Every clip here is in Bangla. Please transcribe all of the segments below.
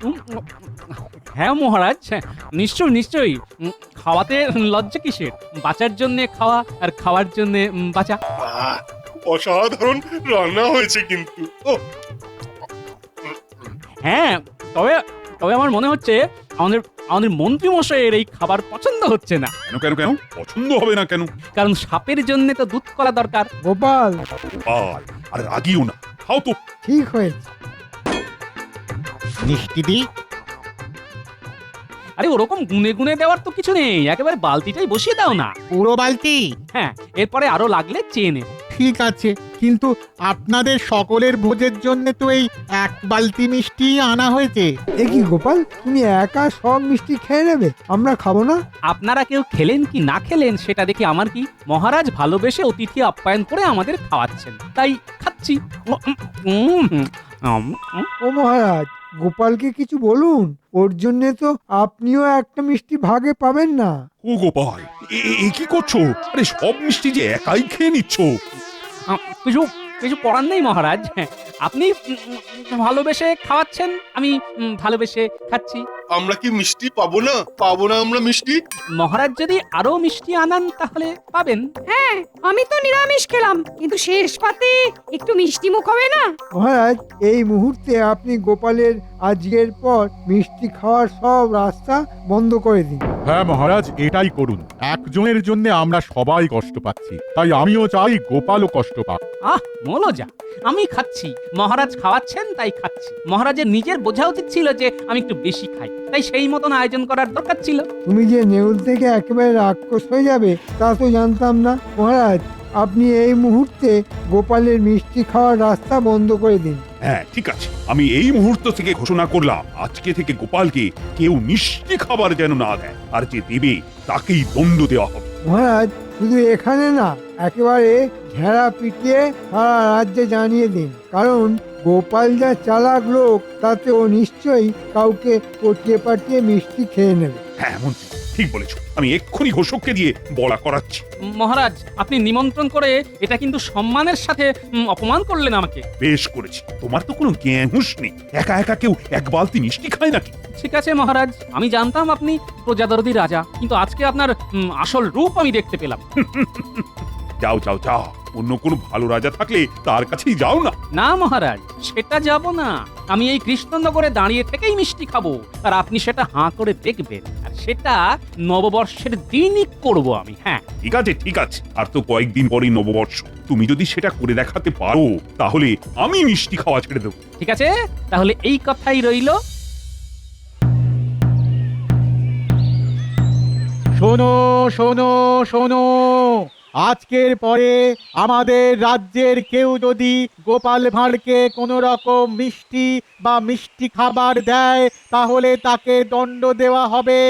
উম, হ্যাঁ মহারাজ, নিশ্চয়ই নিশ্চয়ই। খাওয়াতে লজ্জা কিসের? বাঁচার জন্য খাওয়া আর খাওয়ার জন্য বাঁচা। আহ, অসাধারণ রান্না হয়েছে কিন্তু। ও হ্যাঁ, তবে তবে আমার মনে হচ্ছে আমাদের আমাদের মন্ত্রী মশাইয়ের এই খাবার পছন্দ হচ্ছে না। কেন কেন কেন পছন্দ হবে না কেন? কারণ সাপের জন্য তো দুধ করা দরকার। গোপাল, আর আর রাগিও না, খাও তো। ঠিক হয়েছে। মিষ্টি দি। আরে ওরকম গুনে গুনে দেওয়ার তো কিছু নেই, একেবারে বালতিটাই বসিয়ে দাও না। পুরো বালতি? হ্যাঁ, এরপরে আরো লাগলে চেয়ে নেব। ঠিক আছে, কিন্তু আপনাদের সকলের ভোজের জন্য তো এই এক বালতি মিষ্টি আনা হয়েছে। এ কি গোপাল, তুমি একা সব মিষ্টি খেয়ে নেবে? আমরা খাবো না? আপনারা কেউ খেলেন কি না খেলেন সেটা দেখি আমার কি। মহারাজ ভালোবেসে অতিথি আপ্যায়ন করে আমাদের খাওয়াচ্ছেন, তাই খাচ্ছি। ও মহারাজ, গোপালকে কিছু বলুন, ওর জন্য তো আপনিও একটা মিষ্টি ভাগে পাবেন না। ও গোপাল, এ কি করছো? আরে সব মিষ্টি যে একাই খেয়ে নিচ্ছ। কিছু কিছু করার নেই মহারাজ। আপনি ভালোবেসে খাওয়াচ্ছেন, আমি ভালোবেসে খাচ্ছি। আমরা কি মিষ্টি পাবো না? পাবো না আমরা মিষ্টি? মহারাজ যদি আরো মিষ্টি আনান তাহলে পাবেন। হ্যাঁ, আমি তো নিরামিষ খেলাম, কিন্তু শেষ পাতে একটু মিষ্টি মুখ হবে না? মহারাজ, এই মুহূর্তে আপনি গোপালের আজকের পর মিষ্টি খাওয়ার সব রাস্তা বন্ধ করে দিন। হ্যাঁ মহারাজ, এটাই করুন। একজনের জন্য আমরা সবাই কষ্ট পাচ্ছি, তাই আমিও চাই গোপালও কষ্ট পাক। আহ মনোজা, আমি খাচ্ছি, মহারাজ খাওয়াচ্ছেন তাই খাচ্ছি। মহারাজের নিজের বোঝা উচিত ছিল যে আমি একটু বেশি খাই, তাই সেই মতন আয়োজন করার দরকার ছিল। তুমি যে নেউল থেকে একেবারে রাক্ষস হয়ে যাবে তা তো জানতাম না। মহারাজ, আপনি এই মুহূর্তে গোপালের মিষ্টি খাওয়ার রাস্তা বন্ধ করে দিন। হ্যাঁ ঠিক আছে, আমি এই মুহূর্ত থেকে ঘোষণা করলাম, আজকে থেকে গোপালকে কেউ মিষ্টি খাবার যেন না দেয়, আর যে দেবে তাকেই দণ্ড দেওয়া হবে। মহারাজ, শুধু এখানে না, একেবারে ঝেড়া পিটিয়ে সারা রাজ্যে জানিয়ে দিন। কারণ গোপাল যা চালাক লোক, তাতে ও নিশ্চয়ই কাউকে পটিয়ে পাঠিয়ে মিষ্টি খেয়ে নেবে। হ্যাঁ মন্ত্রী, ঠিক বলেছো। আমি এক্ষুনি ঘোষককে দিয়ে বলা করাচ্ছি। মহারাজ, আপনি নিমন্ত্রণ করে এটা কিন্তু সম্মানের সাথে অপমান করলেন আমাকে। বেশ করেছি, তোমার তো কোনো জ্ঞান হুঁশ নেই। একা একা কেউ এক বালতি মিষ্টি খায় নাকি? ঠিক আছে মহারাজ, আমি জানতাম আপনি প্রজাদরদি রাজা, কিন্তু আজকে আপনার আসল রূপ আমি দেখতে পেলাম। যাও যাও যাও, অন্য কোনো ভালো রাজা থাকলে তার কাছেই যাও না। না মহারাজ, সেটা যাব না। আমি এই কৃষ্ণনগরে দাঁড়িয়ে থেকেই মিষ্টি খাবো, আর আপনি সেটা হাঁ করে দেখবেন, আর সেটা নববর্ষের দিনই করব আমি। হ্যাঁ ঠিক আছে ঠিক আছে, আর তো কয়েকদিন পরেই নববর্ষ। তুমি যদি সেটা করে দেখাতে পারো, তাহলে আমি মিষ্টি খাওয়া ছেড়ে দেবো। ঠিক আছে, তাহলে এই কথাই রইলো। শোনো শোনো শোনো, আজকের পরে আমাদের রাজ্যের কেউ যদি গোপাল ভাঁড়কে কোনো রকম মিষ্টি বা মিষ্টি খাবার দেয়, তাহলে তাকে দণ্ড দেওয়া হবে।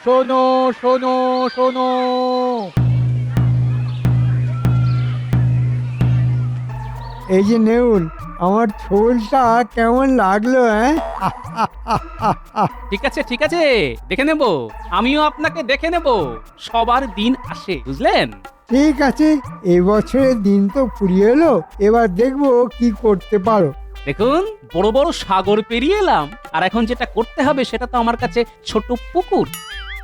শোনো শোনো শোনো। এই যে নেউল, আমার ছোলটা কেমন লাগলো? হ্যাঁ, ঠিক আছে ঠিক আছে, দেখে নেব, আমিও আপনাকে দেখে নেব। সবার দিন আসে, বুঝলেন? ঠিক আছে, এবছরের দিন তো ফুরিয়ে এলো, এবার দেখবো কি করতে পারো। দেখুন, বড় বড় সাগর পেরিয়ে এলাম, আর এখন যেটা করতে হবে সেটা তো আমার কাছে ছোট পুকুর।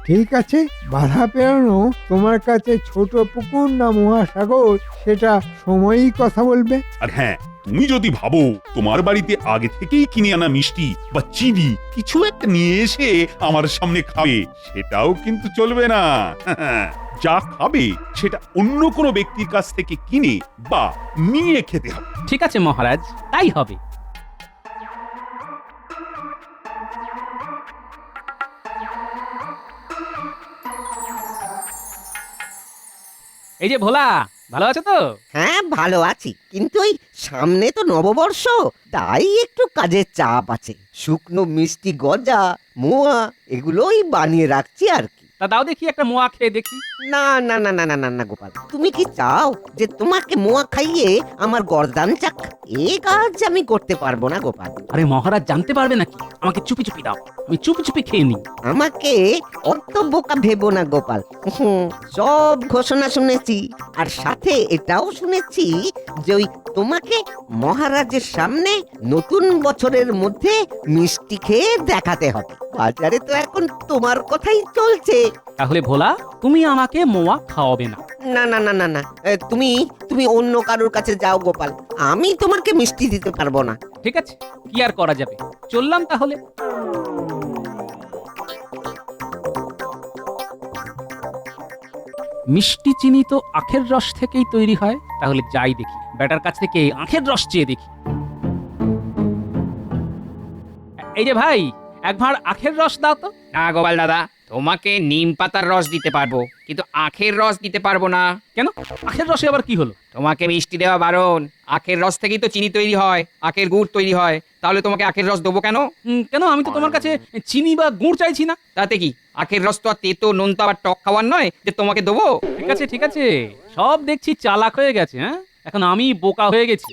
ঠিক আছে, বাধা পেরোনো তোমার কাছে ছোট পুকুর না মহাসাগর, সেটা সময়ই কথা বলবে। আর হ্যাঁ, তুমি যদি ভাবো তোমার বাড়িতে আগে থেকেই কিনে আনা মিষ্টি বা চিনি কিছু একটা নিয়ে এসে আমার সামনে খাবে, সেটাও কিন্তু চলবে না। যা খাবে সেটা অন্য কোনো ব্যক্তির কাছ থেকে কিনে বা নিয়ে খেতে হবে। ঠিক আছে মহারাজ, তাই হবে। এই যে ভোলা, ভালো আছো তো? হ্যাঁ ভালো আছি, কিন্তু ওই সামনে তো নববর্ষ, তাই একটু কাজের চাপ আছে। শুকনো মিষ্টি গজা, মোয়া এগুলোই বানিয়ে রাখছি আর কি। তা দাও দেখি একটা মোয়া খেয়ে দেখি। না না না না না না না গোপাল, তুমি কি চাও যে তোমাকে মোয়া খাইয়ে আমার গর্দান চাক? এই কাজ আমি করতে পারবো না গোপাল। আরে মহারাজ জানতে পারবে নাকি? আমাকে চুপি চুপি দাও। আমি চুপি চুপি খেয়ে নিই। আমাকে অত বোকা ভেবো না গোপাল। সব ঘোষণা শুনেছি, আর সাথে এটাও শুনেছি যে ওই তোমাকে মহারাজের সামনে নতুন বছরের মধ্যে মিষ্টি খেয়ে দেখাতে হবে। বাজারে তো এখন তোমার কথাই চলছে। তাহলে ভোলা, তুমি আমাকে মোয়া খাওয়াবে না? না না না না না, তুমি অন্য কারোর কাছে যাও গোপাল, আমি তোমাকে মিষ্টি দিতে পারবো না। ঠিক আছে, কি আর করা যাবে, চললাম তাহলে। মিষ্টি চিনি তো আখের রস থেকেই তৈরি হয়, তাহলে যাই দেখি ব্যাটার কাছ থেকে আখের রস চেয়ে দেখি। এই যে ভাই, এক ভাঁড় আখের রস দাও তো। না গোপাল দাদা, তোমাকে নিম পাতার রস দিতে পারবো, কিন্তু আখের রস দিতে পারবো না। কেন, আখের রসে আবার কি হলো? তোমাকে মিষ্টি দেওয়া বারণ। আখের রস থেকেই তো চিনি তৈরি হয়, আখের গুড় তৈরি হয়, তাহলে তোমাকে আখের রস দেবো কেন? কেন, আমি তো তোমার কাছে চিনি বা গুড় চাইছি না। তাতে কি, আখের রস তো আর তেতো নুন তো আবার টক খাওয়ার নয় যে তোমাকে দেবো। ঠিক আছে ঠিক আছে, সব দেখছি চালাক হয়ে গেছে। হ্যাঁ, এখন আমি বোকা হয়ে গেছি।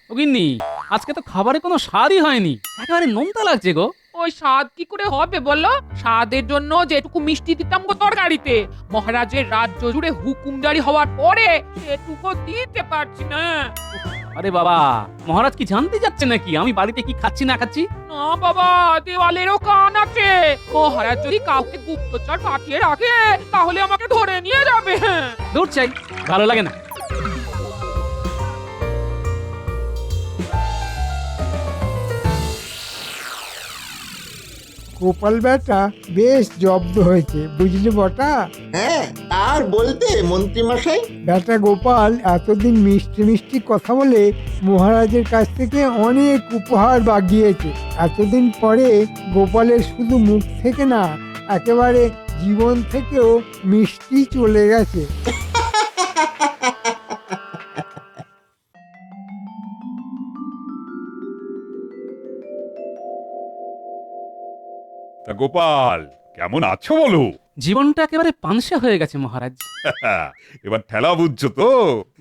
ও গিন্নি, আজকে তো খাবারে কোনো স্বাদই হয়নি, একেবারে নোনতা লাগছে গো। ওই স্বাদ কি করে হবে বলো? স্বাদের জন্য যেটুকু মিষ্টি দিতাম গো তরকারিতে, মহারাজের রাজ্য জুড়ে হুকুমদারি হওয়ার পরে সেটুকু দিতে পারছি না। আরে বাবা, মহারাজ কি জানতে যাচ্ছে নাকি আমি বাড়িতে কি খাচ্ছি না খাচ্ছি? না বাবা, দেওয়ালেরও কান আছে। মহারাজ যদি কাউকে গুপ্তচর পাঠিয়ে রাখে তাহলে আমাকে ধরে নিয়ে যাবে। দূর চাই, ভালো লাগে না। গোপাল বেটা বেশ জব্দ হয়েছে, বুঝলি বটা? হ্যাঁ, আর বলতে মন্ত্রী মশাই, বেটা গোপাল এতদিন মিষ্টি মিষ্টি কথা বলে মহারাজের কাছ থেকে অনেক উপহার বাগিয়েছে। এতদিন পরে গোপালের শুধু মুখ থেকে না, একেবারে জীবন থেকেও মিষ্টি চলে গেছে। তা গোপাল, কেমন আছো বলো? জীবনটা একেবারে পানসে হয়ে গেছে মহারাজ। এবার ঠেলা বুঝছো তো?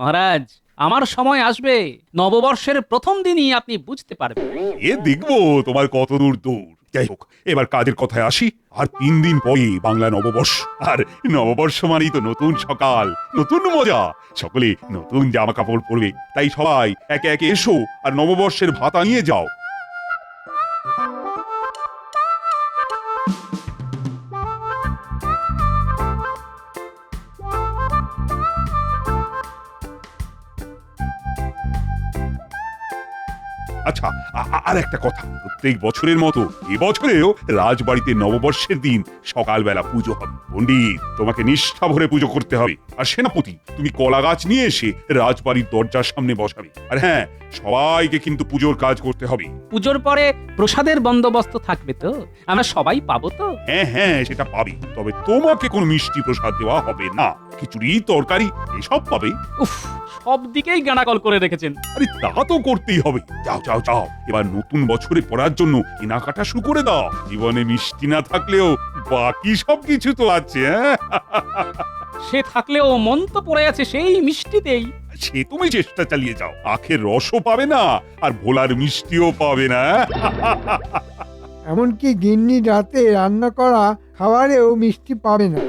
মহারাজ, আমার সময় আসবে, নববর্ষের প্রথম দিনই আপনি বুঝতে পারবেন। এ দেখবো তোমার কত দূর দূর। যাই হোক, এবার কাজের কথায় আসি। আর 3 দিন পরে বাংলা নববর্ষ, আর নববর্ষ মানেই তো নতুন সকাল, নতুন মজা, সকলে নতুন জামা কাপড় পরবে। তাই সবাই একে একে এসো আর নববর্ষের ভাতা নিয়ে যাও। আচ্ছা, আর একটা কথা, প্রত্যেক বছরের মতো এবছরেও রাজবাড়িতে নববর্ষের দিন সকালবেলা পুজো হবে। পণ্ডিত, তোমাকে নিষ্ঠা ভরে পুজো করতে হবে। আর সেনাপতি, তুমি কলা গাছ নিয়ে এসে রাজবাড়ির দরজার সামনে বসাবে। আর হ্যাঁ, সবাইকে কিন্তু পুজোর কাজ করতে হবে। পুজোর পরে প্রসাদের বন্দোবস্ত থাকবে তো? আমরা সবাই পাবো তো? হ্যাঁ হ্যাঁ, সেটা পাবে, তবে তোমাকে কোনো মিষ্টি প্রসাদ দেওয়া হবে না। খিচুড়ি, তরকারি এসব পাবে। উফ, সব দিকেই গানাকল করে রেখেছেন। আরে তা তো করতেই হবে। যাও যাও যাও, এবার নতুন বছরে পড়ার জন্য কেনাকাটা শুরু করে দাও। জীবনে মিষ্টি না থাকলেও বাকি সবকিছু তো আছে। সে থাকলেও মন তো পড়ে আছে সেই মিষ্টিতেই। সে তুমি চেষ্টা চালিয়ে যাও, আখের রসও পাবে না আর ভোলার মিষ্টিও পাবে না। এমনকি গিন্নি রাতে রান্না করা খাবারেও মিষ্টি পাবে না।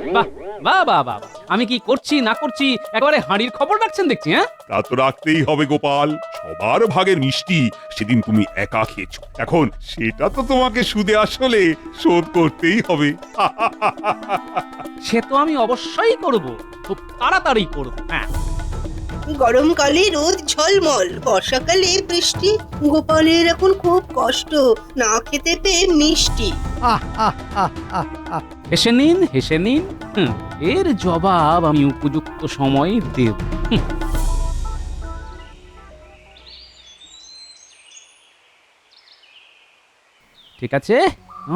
বাহ বাহ বাহ বাহ, আমি কি করছি না করছি একেবারে হাঁড়ির খবর রাখছেন দেখছি। হ্যাঁ, তা তো রাখতেই হবে গোপাল, সবার ভাগের মিষ্টি সেদিন তুমি একা খেয়েছো, এখন সেটা তো তোমাকে সুদে আসলে শোধ করতেই হবে। সে তো আমি অবশ্যই করব, খুব তাড়াতাড়ি করব। হ্যাঁ, গরমকালে রোদ ঝলমল, বর্ষাকালে বৃষ্টি, গোপালের এখন খুব কষ্ট, না খেতে পেয়ে মিষ্টি। হেসে নিন হেসে নিন, এর জবাব আমি উপযুক্ত সময়ে দেব। ঠিক আছে,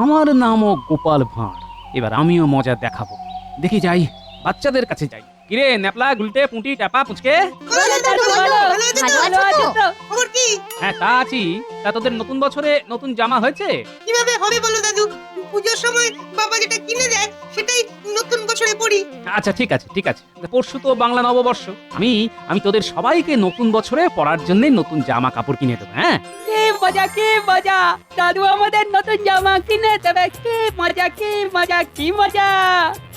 আমার নামও গোপাল ভাঁড়, এবার আমিও মজা দেখাবো। দেখি যাই, বাচ্চাদের কাছে যাই। কিরে ন্যাপলা, গুলটে, পুঁটি, টাপা, পুচকে? খবর কি? হ্যাঁ, তা আছি। তা তোদের নতুন বছরে নতুন জামা হয়েছে? কিভাবে হবে বলো দাদু, পুজোর সময় বাবা যেটা কিনে দেয় সেটাই নতুন বছরে পরি। আচ্ছা ঠিক আছে ঠিক আছে, পরশু তো বাংলা নববর্ষ, আমি তোদের সবাইকে নতুন বছরে পরার জন্য নতুন জামা কাপড় কিনে দেবো। হ্যাঁ, কি মজা কি মজা, দাদু আমাদের নতুন জামা কিনে দেবে, কি মজা কি মজা কি মজা।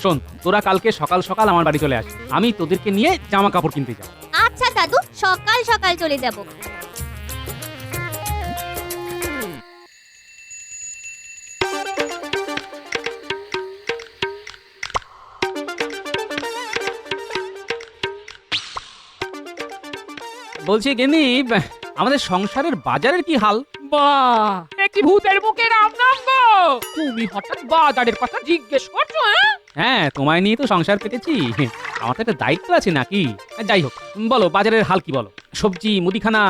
শোন, তোরা কালকে সকাল সকাল আমার বাড়ি চলে আসবি, আমি তোদেরকে নিয়ে জামা কাপড় কিনতে যাবো। আচ্ছা দাদু, সকাল সকাল চলে যাব। বলছি গেনি, আমাদের সংসারের বাজারের কি হাল? বাহ, একটি ভূতের মুখে রাম নাম গো, তুমি হঠাৎ বাজারের কথা জিজ্ঞেস করছো? হ্যাঁ, তোমায় নিয়ে তো সংসার পেতেছি, আমার তো একটা দায়িত্ব আছে নাকি? যাই হোক, বলো বাজারের হাল কি বলো? সবজি মুদিখানা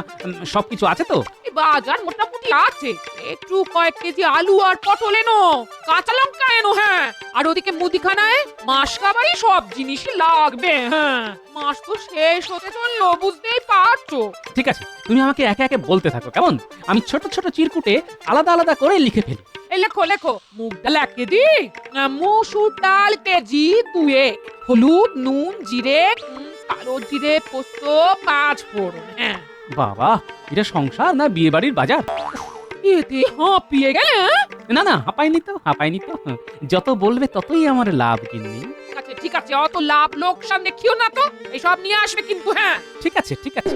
সবকিছু আছে তো? বাজার মোটামুটি আছে, একটু কয়েক কেজি আলু আর পটল এনো, কাঁচা লঙ্কা এনো। হ্যাঁ, আর ওদিকে মুদিখানায় মাস কাবারই সব জিনিসই লাগবে। হ্যাঁ, মাস তো শেষ হতে চললো, বুঝতেই পারছো। ঠিক আছে, তুমি আমাকে একে একে বলতে থাকো কেমন? আমি ছোট ছোট চিরকুটে আলাদা আলাদা করে লিখে ফেলি। এই লেখো লেখো, মুগ ডাল 1 কেজি, মসুর ডাল কেজি 2, হলুদ নুন জিরে, কালো জিরে পোস্ত 5 ফোড়ন। হ্যাঁ বাবা, এটা সংসার না বিয়ে বাড়ির বাজার? এতে হাঁপিয়ে গেলে। না না, হাঁপাইনি তো। যত বলবে ততই আমার লাভ কিননি। আচ্ছা ঠিক আছে, অত লাভ লোকসান দেখিও না তো, এসব নিয়ে আসবে কিন্তু। হ্যাঁ ঠিক আছে ঠিক আছে।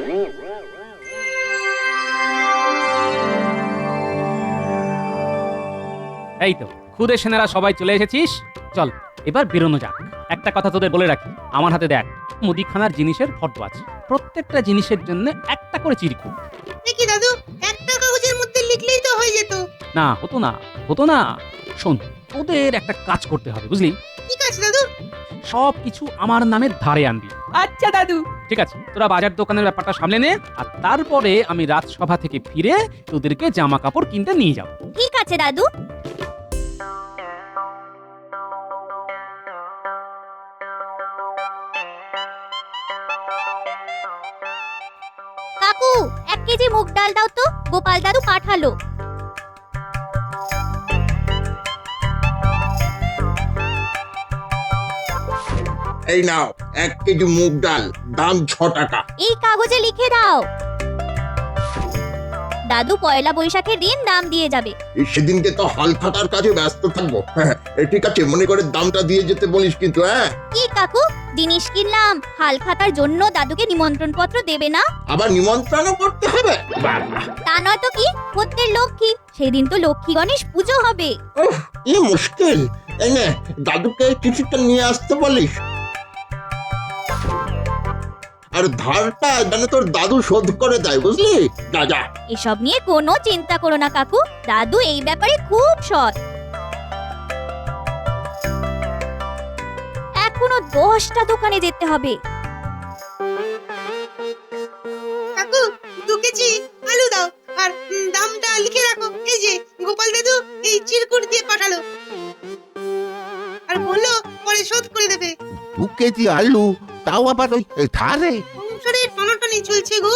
এই তো খুদে সেনারা সবাই চলে এসেছিস, চল এবার বেরোনো যাক। একটা কথা তোদের বলে রাখি, আমার হাতে দেখ মুদিখানার জিনিসের ফটো আছে, প্রত্যেকটা জিনিসের জন্য একটা করে চিরকুট। কি দাদু, একটা কাগজের মধ্যে লিখলেই তো হয়ে যেত। না, হতো না। শোন, তোদের একটা কাজ করতে হবে, বুঝলি? কি কাজ দাদু? সবকিছু আমার নামে ধারে আনবি। আচ্ছা দাদু। ঠিক আছে, তোরা বাজার দোকানের ব্যাপারটা সামলে নে, আর তারপরে আমি রাজসভা থেকে ফিরে তোদেরকে জামা কাপড় কিনতে নিয়ে যাব। ঠিক আছে দাদু। কাকু, 1 কেজি মুগ ডাল দাও তো, গোপাল দাদু পাঠালো। এই নাও 1 কেজি মুগ ডাল, দাম 6 টাকা। এই কাগজে লিখে দাও। দাদু পয়লা বৈশাখের দিন দাম দিয়ে যাবে। সেদিনকে তো হাল খাতার কাজে ব্যস্ত থাকবো। হ্যাঁ, ঠিক আছে, মনে করে দামটা দিয়ে যেতে বলিস কিন্তু। হ্যাঁ, কি কাকু, জিনিস কিনলাম, হাল খাতার জন্য দাদুকে নিমন্ত্রণ পত্র দেবে না? আবার নিমন্ত্রণও করতে হবে? তা নয় তো কি, প্রত্যেক লক্ষ্মী, সেদিন তো লক্ষ্মী গণেশ পুজো হবে। উফ, কি মুশকিল। এই নে, দাদুকে চিঠিটা নিয়ে আসতে বলিস। আর ধারটা যেন তোর দাদু শোধ করে দেয়, বুঝলি? যা। এসব নিয়ে কোনো চিন্তা করো না কাকু, দাদু এই ব্যাপারে খুব সৎ। এখনো 10টা দোকানে যেতে হবে। কাকু, 2 কেজি আলু দাও, আর দামটা লিখে রাখো। এই যে গোপাল দাদু এই চিরকুট দিয়ে পাঠালো, আর বললো পরে শোধ করে দেবে। 2 কেজি আলু, তাও আবার ওই ধারে? সংসারে টানাটানি চলছে গো।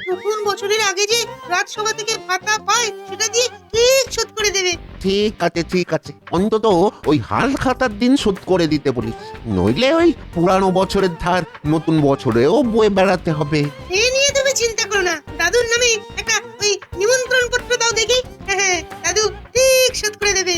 নতুন বছরের আগে যে রাজসভা থেকে ভাতা পায় সেটা দিয়ে ঠিক শোধ করে দেবে। ঠিক আছে, অন্তত ওই হাল খাতার দিন শোধ করে দিতে বলিস, নইলে ওই পুরানো বছরের ধার নতুন বছরেও বয়ে বেড়াতে হবে। এ নিয়ে তুমি চিন্তা করো না, দাদুর নামে একটা ওই নিমন্ত্রণ পত্র দাও দেখি। হ্যাঁ, দাদু ঠিক শোধ করে দেবে।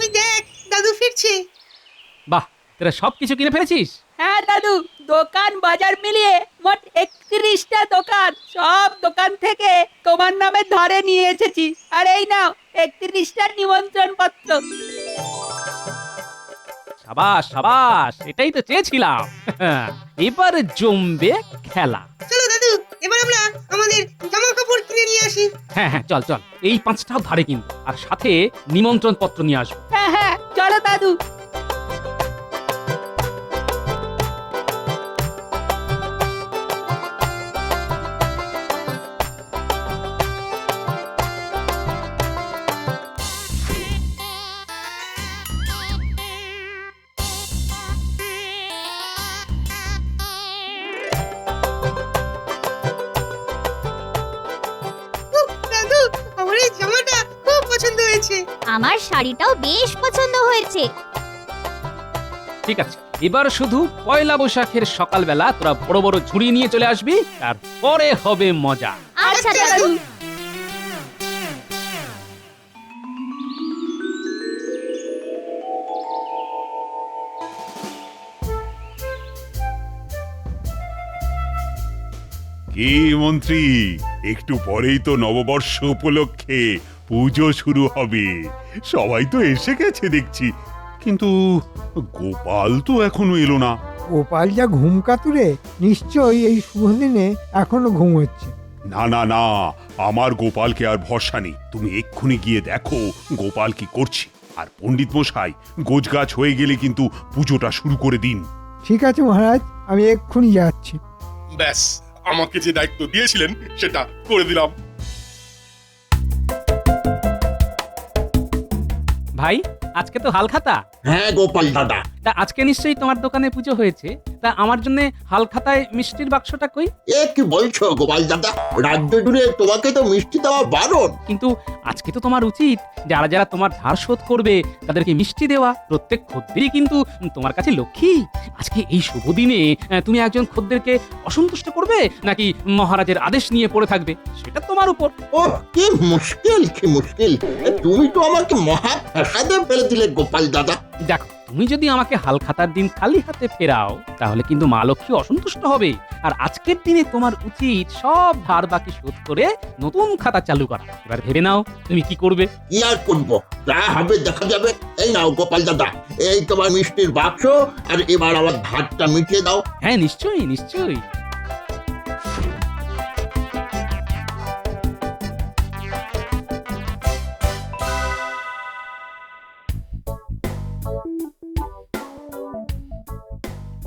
ওই দেখ, দাদু ফিরছে। বাহ, তোরা সবকিছু কিনে ফেলেছিস? হ্যাঁ দাদু, দোকান বাজার মিলিয়ে মোট 31টা দোকান, সব দোকান থেকে তোমার নামে ধরে নিয়ে এসেছি। আর এই নাও 31টার নিমন্ত্রণ পত্র। সাবাস, এটাই তো চেয়েছিলাম। এবার জমবে খেলা। চলো দাদু, এবার আমরা আমাদের জামা কাপড় কিনে নিয়ে আসি। হ্যাঁ, চল এই 5টাও ধারে কিনবো, আর সাথে নিমন্ত্রণ পত্র নিয়ে আসবো। হ্যাঁ, চলো দাদু। আমার শাড়িটাও বেশ পছন্দ হয়েছে। ঠিক আছে, এবার শুধু পয়লা বৈশাখের সকালবেলা তোরা বড় বড় ঝুড়ি নিয়ে চলে আসবি, তারপরে হবে মজা। আচ্ছা দাদু। কি মন্ত্রী, একটু পরেই তো নববর্ষ উপলক্ষে পুজো শুরু হবে, সবাই তো এসে গেছে দেখছি, কিন্তু গোপাল তো এখনো এলো না। গোপাল যা ঘুম কাতুরে, নিশ্চয়ই এই শুভ দিনে এখনো ঘুম হচ্ছে। না না না, আমার গোপালকে আর ভরসা নেই। তুমি এক্ষুনি গিয়ে দেখো গোপাল কি করছে। আর পণ্ডিত মশাই, গোছগাছ হয়ে গেলে কিন্তু পুজোটা শুরু করে দিন। ঠিক আছে মহারাজ, আমি এক্ষুনি যাচ্ছি। ব্যাস, আমাকে যে দায়িত্ব দিয়েছিলেন সেটা করে দিলাম। ভাই, আজকে তো হালখাতা। হ্যাঁ গোপাল দাদা, তা আজকে নিশ্চয়ই তোমার দোকানে পুজো হয়েছে, তা আমার জন্য হালখাতায় মিষ্টির বাক্সটা কই? এ কি বলছো গোপাল দাদা, রাজ্য জুড়ে তোমাকে তো মিষ্টি দেওয়া বারণ। কিন্তু আজকে তো তোমার উচিত যারা যারা তোমার ধার শোধ করবে তাদেরকে মিষ্টি দেওয়া। প্রত্যেক খদ্দেরই কিন্তু তোমার কাছে লক্ষ্মী। আজকে এই শুভ দিনে তুমি একজন খদ্দেরকে অসন্তুষ্ট করবে নাকি মহারাজের আদেশ নিয়ে পড়ে থাকবে, সেটা তোমার উপর। ও কি মুশকিল, কি মুশকিল! তুমি তো আমাকে মহা ফ্যাসাদে ফেলে দিলে গোপাল দাদা। দেখো, তুমি যদি আমাকে হালখাতার দিন খালি হাতে ফেরাও তাহলে কিন্তু মা লক্ষ্মী অসন্তুষ্ট হবে। আর আজকের দিনে তোমার উচিত সব ধার বাকি শোধ করে নতুন খাতা চালু করা। এবার ভেবে নাও তুমি কি করবে। কি আর করবো, যা হবে দেখা যাবে। এই নাও গোপাল দাদা, এই তোমার মিষ্টির বাক্স, আর এবার আমার ধারটা মিটিয়ে দাও। হ্যাঁ, নিশ্চয়ই নিশ্চয়ই।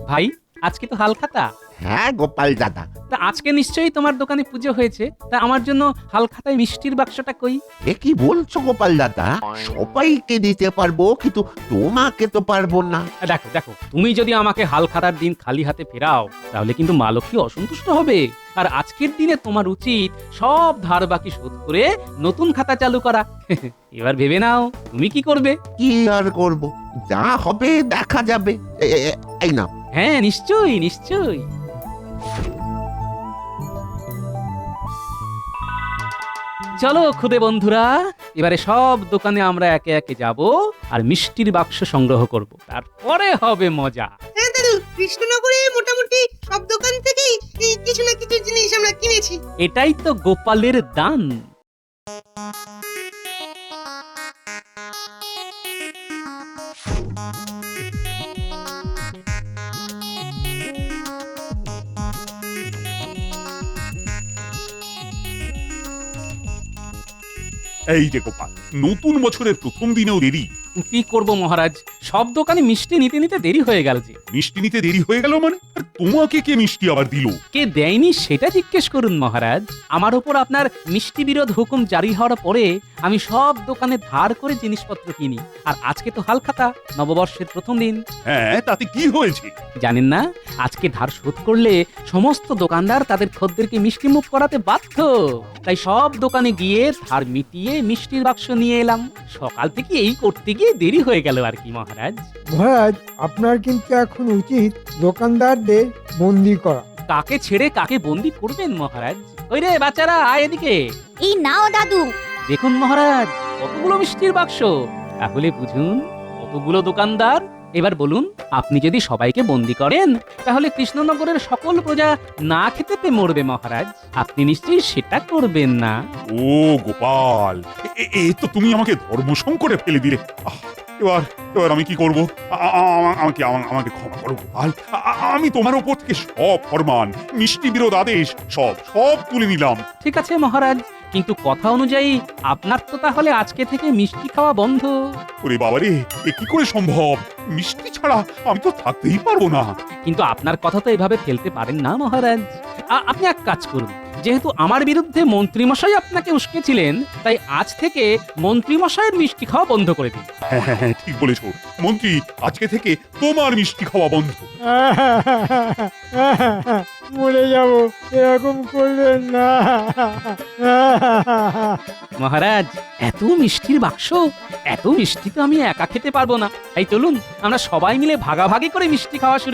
ভাই, আজকে তো হালখাতা। হ্যাঁ গোপাল দাদা। তা আজকে নিশ্চয়ই তোমার দোকানে পুজো হয়েছে, তা আমার জন্য হালখাতায় মিষ্টির বাক্সটা কই? এ কি বলছো গোপাল দাদা, সবাইকে দিতে পারবো কিন্তু তোমাকে তো পারবো না। দেখো দেখো, তুমি যদি আমাকে হালখাতার দিন খালি হাতে ফেরাও তাহলে কিন্তু মা লক্ষ্মী অসন্তুষ্ট হবে। আর আজকের দিনে তোমার উচিত সব ধার বাকি শোধ করে নতুন খাতা চালু করা। এবার ভেবে নাও তুমি কি করবে। কি আর করব, যা হবে দেখা যাবে। এই নাও। হ্যাঁ, নিশ্চয়ই নিশ্চয়ই। চলো খুদে বন্ধুরা, এবারে সব দোকানে আমরা একে একে যাব আর মিষ্টির বাক্স সংগ্রহ করব, তারপরে হবে মজা। হ্যাঁ দাদু, কৃষ্ণনগরে মোটামুটি সব দোকান থেকেই এই কিছু না কিছু জিনিস আমরা কিনেছি। এটাই তো গোপালের দান। এই যে গোপাল, নতুন বছরের প্রথম দিনেও দেরি। কি করব মহারাজ, সব দোকানে মিষ্টি নিতে নিতে দেরি হয়ে গেল যে। মিষ্টি নিতে দেরি হয়ে গেল মানে? আর তোমাকে কে মিষ্টি আবার দিল? কে দেয়নি সেটা জিজ্ঞেস করুন মহারাজ। আমার উপর আপনার মিষ্টি বিরোধ হুকুম জারি হওয়ার পরে আমি সব দোকানে ধার করে জিনিসপত্র কিনি। আর আজকে তো হালখাতা, নববর্ষের প্রথম দিন। হ্যাঁ, তাতে কি হয়েছে? জানেন না, আজকে ধার শোধ করলে সমস্ত দোকানদার তাদের খদ্দেরকে মিষ্টি মুখ করাতে বাধ্য। তাই সব দোকানে গিয়ে ধার মিটিয়ে মিষ্টির বাক্স নিয়ে এলাম। সকাল থেকে এই করতে গিয়ে দেরি হয়ে গেল আর কি মহারাজ। মহারাজ, আপনার কিন্তু এখন উচিত দোকানদারদের বন্দি করা। কাকে ছেড়ে কাকে বন্দি করবেন মহারাজ? ওই রে বাচ্চারা, আয় এদিকে। এই নাও দাদু। দেখুন মহারাজ, কতগুলো মিষ্টির বাক্স। তাহলে বুঝুন কতগুলো দোকানদার। এবার বলুন, আপনি যদি সবাইকে বন্দি করেন তাহলে কৃষ্ণনগরের সকল প্রজা না খেতে পেয়ে মরবে মহারাজ। আপনি নিশ্চয়ই সেটা করবেন না। ও গোপাল, এ তো তুমি আমাকে ধর্ম সংকটে ফেলে দিলে। এবার এবার আমি কি করব? আমাকে ক্ষমা করো গোপাল। আমি তোমার ওপর থেকে সব ফরমান, মিষ্টি বিরোধ আদেশ সব তুলে নিলাম। ঠিক আছে মহারাজ, কিন্তু কথা অনুযায়ী আপনার তো তাহলে আজকে থেকে মিষ্টি খাওয়া বন্ধ। ওরে বাবারে, এ কি করে সম্ভব? মিষ্টি ছাড়া আমি তো থাকতেই পারবো না। কিন্তু আপনার কথা তো এভাবে ফেলতে পারেন না মহারাজ। আপনি এক কাজ করুন, যেহেতু আমার বিরুদ্ধে মন্ত্রীমশাই আপনাকে উস্কেছিলেন, তাই আজ থেকে মন্ত্রীমশাইয়ের মিষ্টি খাওয়া বন্ধ করে দিন। হ্যাঁ, ঠিক বলেছো মন্ত্রী, আজকে থেকে তোমার মিষ্টি খাওয়া বন্ধ। মরে যাব, এরকম করবেন না। মহারাজ, এত মিষ্টির বাক্স এত মিষ্টি তো আমি একা খেতে পারবো না। তাই চলুন আমরা সবাই মিলে ভাগাভাগি করে মিষ্টি খাওয়া শুরু